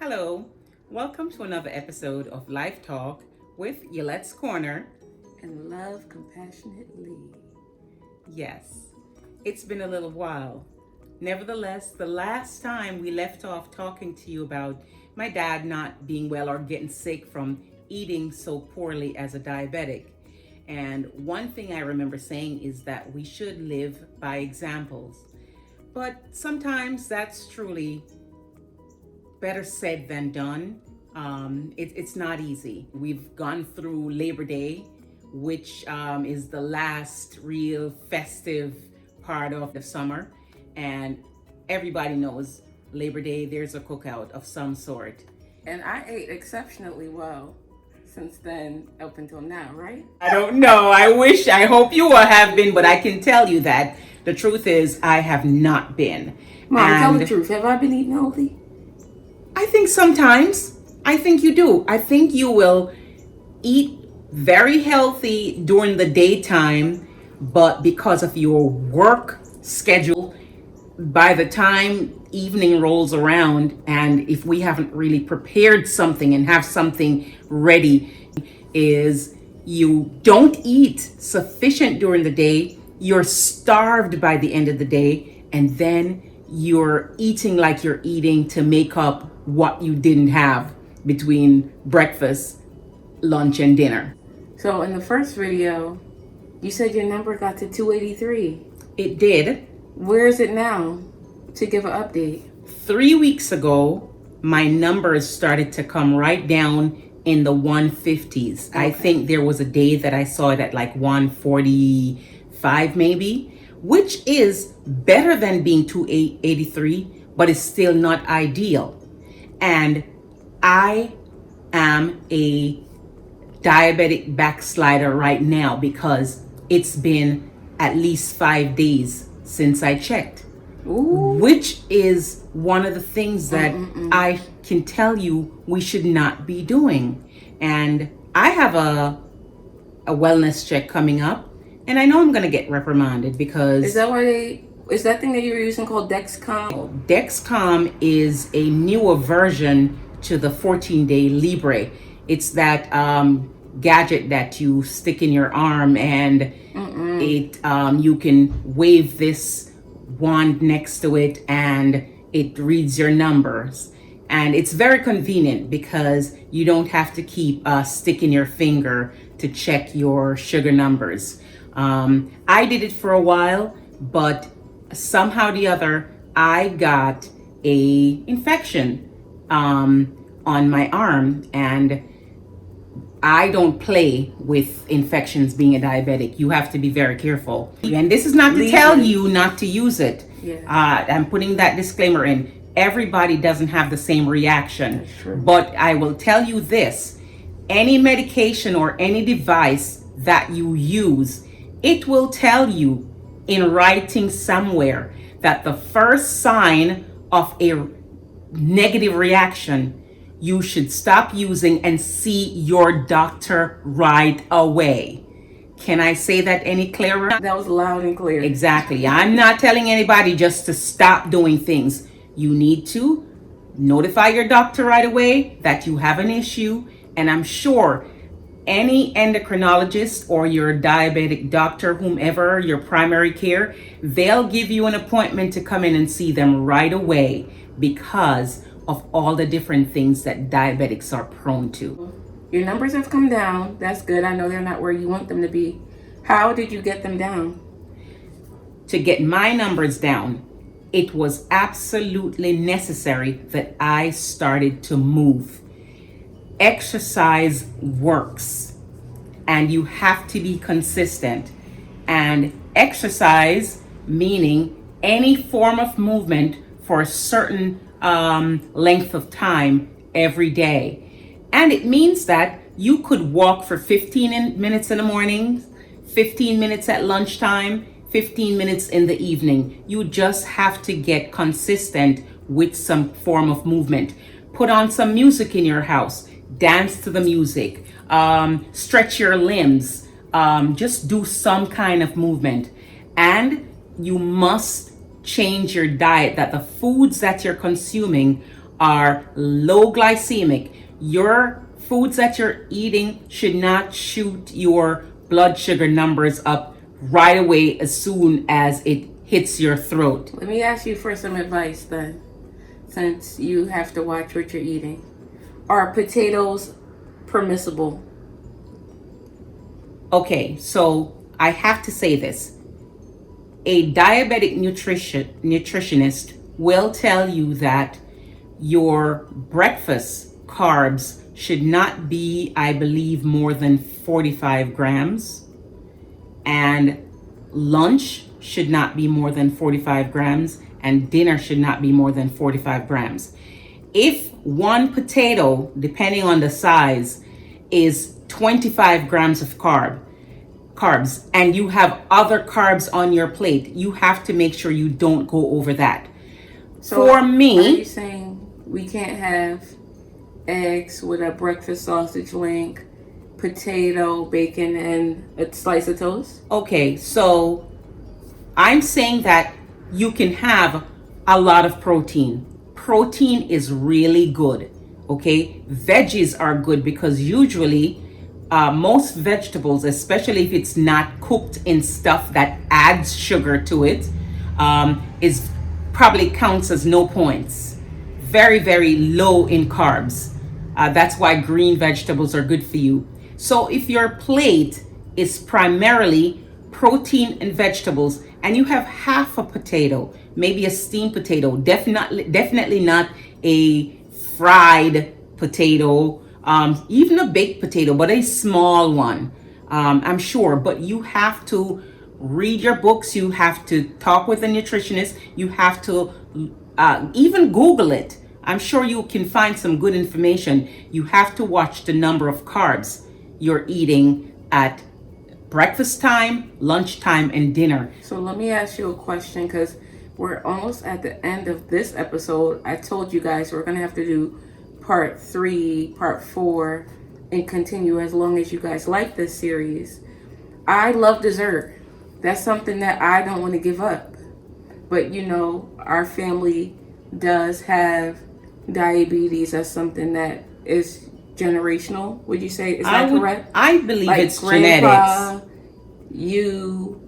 Hello, welcome to another episode of Life Talk with Yulette's Corner. And love compassionately. Yes, it's been a little while. Nevertheless, the last time we left off talking to you about my dad not being well or getting sick from eating so poorly as a diabetic. And one thing I remember saying is that we should live by examples. But sometimes that's truly better said than done. It's not easy. We've gone through Labor Day, which is the last real festive part of the summer. And everybody knows Labor Day, there's a cookout of some sort. And I ate exceptionally well since then up until now, right? I don't know. I hope you have been, but I can tell you that the truth is I have not been. Mom, tell the truth. Have I been eating healthy? I think sometimes. I think you do. I think you will eat very healthy during the daytime, but because of your work schedule, by the time evening rolls around, and if we haven't really prepared something and have something ready, is you don't eat sufficient during the day, you're starved by the end of the day, and then you're eating like you're eating to make up what you didn't have between breakfast, lunch, and dinner. So in the first video, you said your number got to 283. It did. Where is it now? To give an update. 3 weeks ago, my numbers started to come right down in the 150s. Okay. I think there was a day that I saw it at like 145 maybe, which is better than being 283, but it's still not ideal. And I am a diabetic backslider right now because it's been at least 5 days since I checked. Ooh. Which is one of the things that I can tell you we should not be doing. And I have a wellness check coming up, and I know I'm going to get reprimanded because... Is that thing that you're using called Dexcom? Dexcom is a newer version to the 14-day Libre. It's that gadget that you stick in your arm, and you can wave this wand next to it and it reads your numbers. And it's very convenient because you don't have to keep sticking your finger to check your sugar numbers. I did it for a while, but somehow or the other, I got a infection on my arm, and I don't play with infections being a diabetic. You have to be very careful. And this is not to tell you not to use it. Yeah. I'm putting that disclaimer in. Everybody doesn't have the same reaction. But I will tell you this. Any medication or any device that you use, it will tell you in writing somewhere that the first sign of a negative reaction, you should stop using and see your doctor right away. Can I say that any clearer? That was loud and clear. Exactly. I'm not telling anybody just to stop doing things. You need to notify your doctor right away that you have an issue, and I'm sure any endocrinologist or your diabetic doctor, whomever, your primary care, they'll give you an appointment to come in and see them right away because of all the different things that diabetics are prone to. Your numbers have come down. That's good. I know they're not where you want them to be. How did you get them down? To get my numbers down, it was absolutely necessary that I started to move. Exercise works, and you have to be consistent. And exercise, meaning any form of movement for a certain length of time every day. And it means that you could walk for 15 minutes in the morning, 15 minutes at lunchtime, 15 minutes in the evening. You just have to get consistent with some form of movement. Put on some music in your house, dance to the music, stretch your limbs, just do some kind of movement. And you must change your diet, that the foods that you're consuming are low glycemic. Your foods that you're eating should not shoot your blood sugar numbers up right away as soon as it hits your throat. Let me ask you for some advice then, since you have to watch what you're eating. Are potatoes permissible? Okay, so I have to say this. A diabetic nutritionist will tell you that your breakfast carbs should not be, I believe, more than 45 grams. And lunch should not be more than 45 grams. And dinner should not be more than 45 grams. If one potato, depending on the size, is 25 grams of carbs, and you have other carbs on your plate, you have to make sure you don't go over that. So for me, are you saying we can't have eggs with a breakfast sausage link, potato, bacon, and a slice of toast? Okay, so I'm saying that you can have a lot of protein. Protein is really good. Okay, veggies are good because usually most vegetables, especially if it's not cooked in stuff that adds sugar to it, is probably counts as no points. Very, very low in carbs. That's why green vegetables are good for you. So if your plate is primarily protein and vegetables, and you have half a potato, maybe a steamed potato, definitely not a fried potato, even a baked potato, but a small one, I'm sure. But you have to read your books, you have to talk with a nutritionist, you have to even Google it. I'm sure you can find some good information. You have to watch the number of carbs you're eating at breakfast time, lunchtime, and dinner. So let me ask you a question, because we're almost at the end of this episode. I told you guys we're going to have to do part 3, part 4, and continue as long as you guys like this series. I love dessert. That's something that I don't want to give up. But you know, our family does have diabetes. That's something that is generational. Would you say? Is that correct? I believe like it's grandpa, genetics. You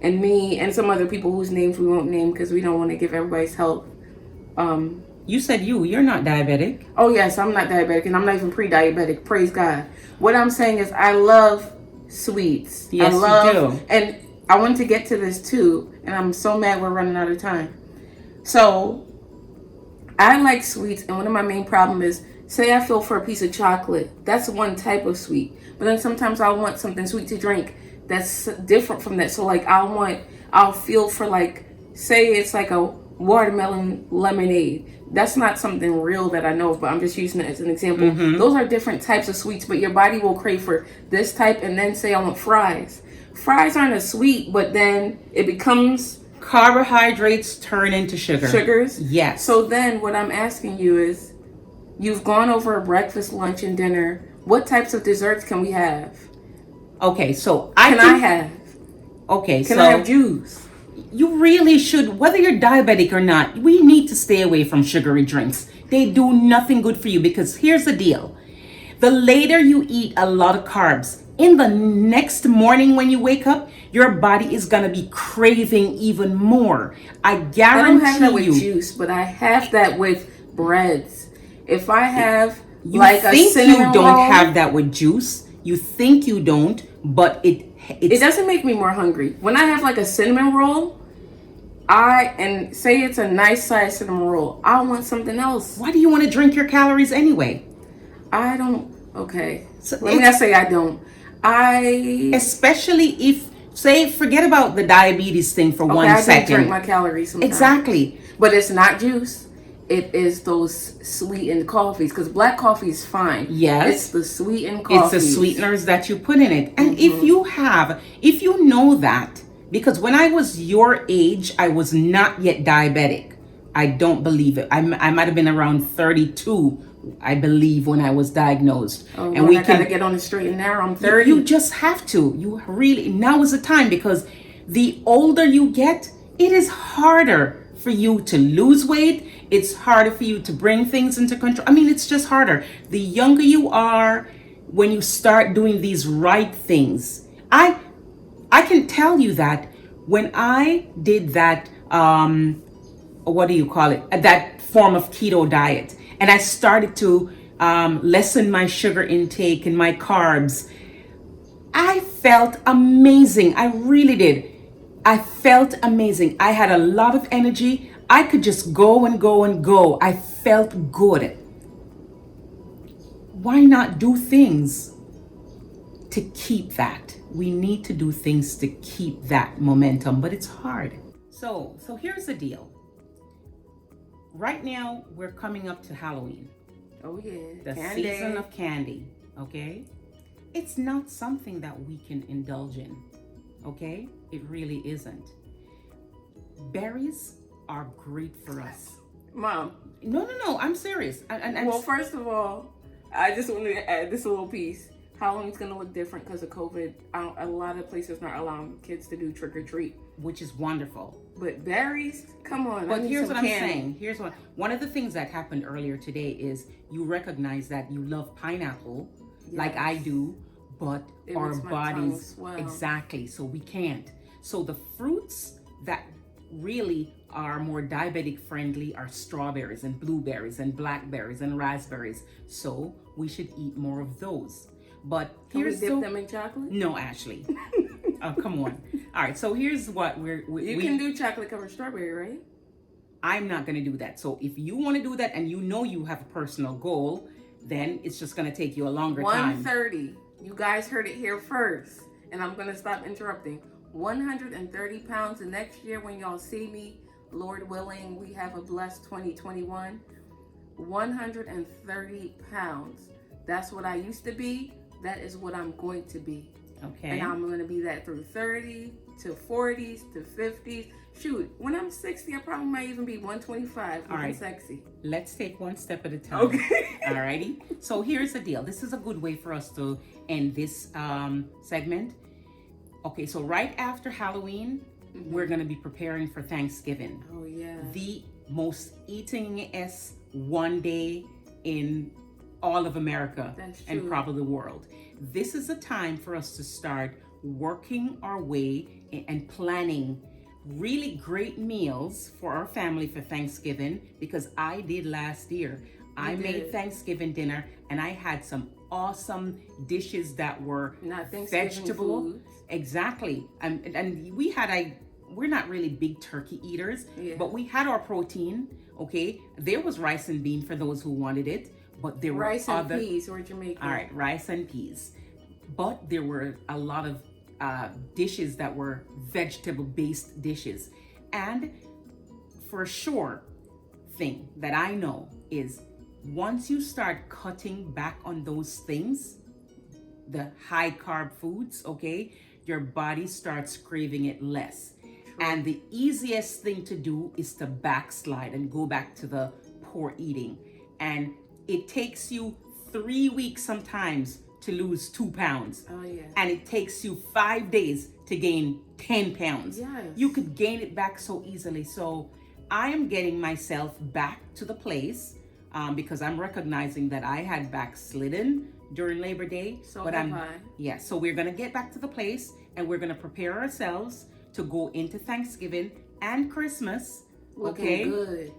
and me and some other people whose names we won't name because we don't want to give everybody's health. You said you're not diabetic. Oh yes, I'm not diabetic, and I'm not even pre-diabetic. Praise God. What I'm saying is I love sweets. Yes, you do. And I wanted to get to this too, and I'm so mad we're running out of time. So I like sweets, and one of my main problems is, say I feel for a piece of chocolate. That's one type of sweet. But then sometimes I want something sweet to drink that's different from that. So like I'll feel for, like, say it's like a watermelon lemonade. That's not something real that I know of, but I'm just using it as an example. Mm-hmm. Those are different types of sweets, but your body will crave for this type. And then say I want fries. Fries aren't a sweet, but then it becomes... Carbohydrates turn into sugars. Yes. So then what I'm asking you is, you've gone over a breakfast, lunch, and dinner. What types of desserts can we have? Okay, so I have juice? You really should, whether you're diabetic or not, we need to stay away from sugary drinks. They do nothing good for you, because here's the deal. The later you eat a lot of carbs, in the next morning when you wake up, your body is going to be craving even more. I guarantee you. I don't have that with juice, but I have that with breads. If I have like a cinnamon roll. You don't have that with juice. You think you don't, but it doesn't make me more hungry. When I have like a cinnamon roll, and say it's a nice size cinnamon roll, I want something else. Why do you want to drink your calories anyway? I don't. Okay. So let me not say I don't. Especially if, say, forget about the diabetes thing for 1 second. I do drink my calories sometimes. Exactly. But it's not juice. It is those sweetened coffees, because black coffee is fine. Yes. It's the sweetened coffees. It's the sweeteners that you put in it. And if you know that, because when I was your age, I was not yet diabetic. I don't believe it. I might have been around 32, I believe, when I was diagnosed. Oh, and I gotta get on the straight and narrow. I'm 30. You just have to. You really, now is the time, because the older you get, it is harder for you to lose weight. It's harder for you to bring things into control. I mean, it's just harder. The younger you are, when you start doing these right things, I can tell you that when I did that, what do you call it? That form of keto diet, and I started to lessen my sugar intake and my carbs, I felt amazing. I really did. I felt amazing. I had a lot of energy. I could just go and go and go. I felt good. Why not do things to keep that? We need to do things to keep that momentum, but it's hard. So here's the deal. Right now, we're coming up to Halloween. Oh yeah, The candy. season of candy, okay? It's not something that we can indulge in, okay? It really isn't. Berries are great for us. Mom. No, I'm serious. Well, first of all, I just wanted to add this little piece. Halloween's gonna look different because of COVID. A lot of places not allowing kids to do trick or treat, which is wonderful. But berries, come on. But here's what I'm saying. Here's one of the things that happened earlier today is you recognize that you love pineapple, like I do, but our bodies exactly. So we can't. So the fruits that really are more diabetic friendly are strawberries and blueberries and blackberries and raspberries. So we should eat more of those. But can we dip them in chocolate? No, Ashley. Oh, come on. All right, so here's what you can do chocolate covered strawberry, right? I'm not going to do that. So if you want to do that and you know you have a personal goal, then it's just going to take you a longer time. 130. You guys heard it here first. And I'm going to stop interrupting. 130 pounds the next year when y'all see me, Lord willing, we have a blessed 2021. 130 pounds. That's what I used to be. That is what I'm going to be. Okay. And I'm going to be that through 30 to 40s to 50s. Shoot, when I'm 60, I probably might even be 125. All right. Sexy. Let's take one step at a time. Okay. All righty. So here's the deal. This is a good way for us to end this segment. Okay, so right after Halloween, we're going to be preparing for Thanksgiving. Oh, yeah. The most eatingest one day in all of America and probably the world. This is a time for us to start working our way and planning really great meals for our family for Thanksgiving, because I did last year. I made Thanksgiving dinner and I had some awesome dishes that were not vegetable foods. Exactly. And we had we're not really big turkey eaters, but we had our protein. Okay, there was rice and bean for those who wanted it. But there were rice and peas or Jamaican. All right, rice and peas. But there were a lot of dishes that were vegetable-based dishes. And for sure thing that I know is once you start cutting back on those things, the high-carb foods, okay, your body starts craving it less. True. And the easiest thing to do is to backslide and go back to the poor eating. And it takes you 3 weeks sometimes to lose 2 pounds. Oh, yeah. And it takes you 5 days to gain 10 pounds. Yes. You could gain it back so easily. So I am getting myself back to the place because I'm recognizing that I had backslidden during Labor Day. So so we're going to get back to the place and we're going to prepare ourselves to go into Thanksgiving and Christmas. Looking good.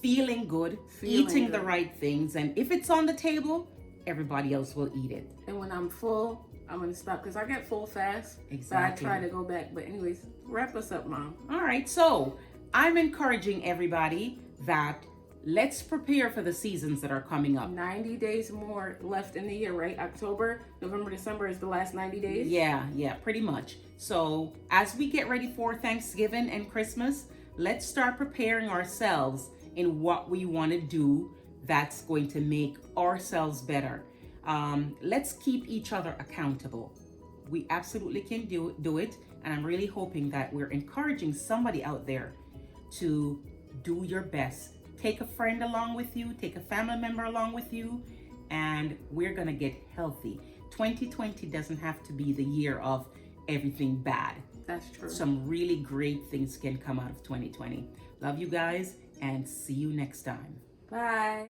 Feeling good, eating the right things, and if it's on the table, everybody else will eat it. And when I'm full, I'm going to stop because I get full fast. Exactly. So I try to go back. But anyways, wrap us up, Mom. All right. So I'm encouraging everybody that let's prepare for the seasons that are coming up. 90 days more left in the year, right? October, November, December is the last 90 days? Yeah, pretty much. So as we get ready for Thanksgiving and Christmas, let's start preparing ourselves in what we want to do that's going to make ourselves better. Let's keep each other accountable. We absolutely can do it. And I'm really hoping that we're encouraging somebody out there to do your best. Take a friend along with you, take a family member along with you, and we're going to get healthy. 2020 doesn't have to be the year of everything bad. That's true. Some really great things can come out of 2020. Love you guys. and see you next time. Bye.